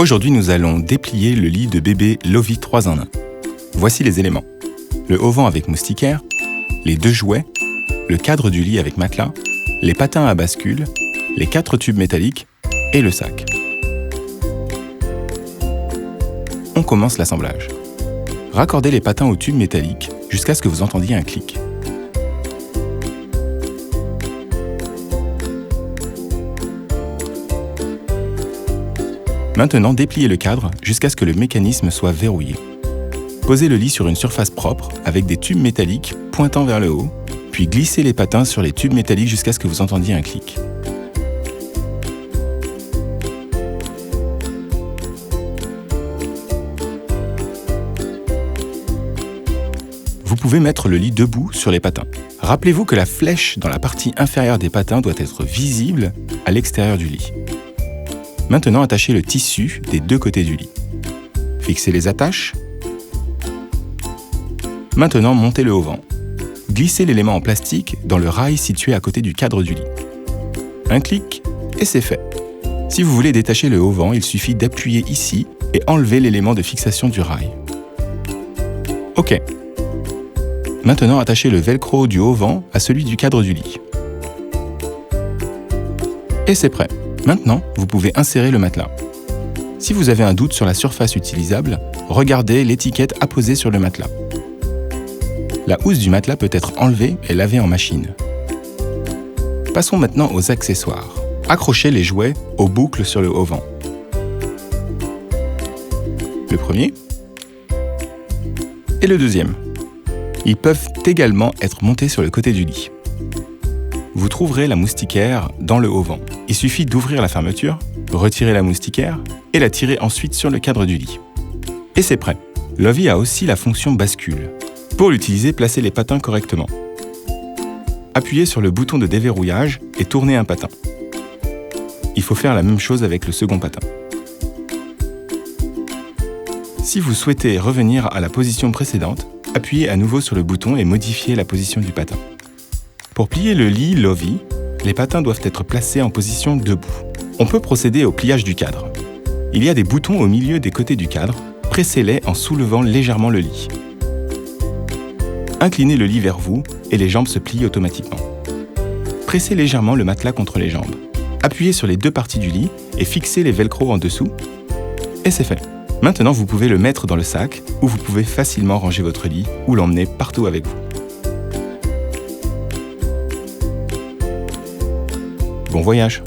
Aujourd'hui, nous allons déplier le lit de bébé Lovie 3 en 1. Voici les éléments. Le auvent avec moustiquaire, les 2 jouets, le cadre du lit avec matelas, les patins à bascule, les 4 tubes métalliques et le sac. On commence l'assemblage. Raccordez les patins aux tubes métalliques jusqu'à ce que vous entendiez un clic. Maintenant, dépliez le cadre jusqu'à ce que le mécanisme soit verrouillé. Posez le lit sur une surface propre avec des tubes métalliques pointant vers le haut, puis glissez les patins sur les tubes métalliques jusqu'à ce que vous entendiez un clic. Vous pouvez mettre le lit debout sur les patins. Rappelez-vous que la flèche dans la partie inférieure des patins doit être visible à l'extérieur du lit. Maintenant, attachez le tissu des 2 côtés du lit. Fixez les attaches. Maintenant, montez le auvent. Glissez l'élément en plastique dans le rail situé à côté du cadre du lit. Un clic et c'est fait. Si vous voulez détacher le auvent, il suffit d'appuyer ici et enlever l'élément de fixation du rail. OK. Maintenant, attachez le velcro du auvent à celui du cadre du lit. Et c'est prêt. Maintenant, vous pouvez insérer le matelas. Si vous avez un doute sur la surface utilisable, regardez l'étiquette apposée sur le matelas. La housse du matelas peut être enlevée et lavée en machine. Passons maintenant aux accessoires. Accrochez les jouets aux boucles sur le auvent. Le premier et le deuxième. Ils peuvent également être montés sur le côté du lit. Vous trouverez la moustiquaire dans le auvent. Il suffit d'ouvrir la fermeture, retirer la moustiquaire et la tirer ensuite sur le cadre du lit. Et c'est prêt. Lovie a aussi la fonction bascule. Pour l'utiliser, placez les patins correctement. Appuyez sur le bouton de déverrouillage et tournez un patin. Il faut faire la même chose avec le second patin. Si vous souhaitez revenir à la position précédente, appuyez à nouveau sur le bouton et modifiez la position du patin. Pour plier le lit Lovie, les patins doivent être placés en position debout. On peut procéder au pliage du cadre. Il y a des boutons au milieu des côtés du cadre, pressez-les en soulevant légèrement le lit. Inclinez le lit vers vous et les jambes se plient automatiquement. Pressez légèrement le matelas contre les jambes. Appuyez sur les 2 parties du lit et fixez les velcro en dessous. Et c'est fait. Maintenant, vous pouvez le mettre dans le sac ou vous pouvez facilement ranger votre lit ou l'emmener partout avec vous. Bon voyage!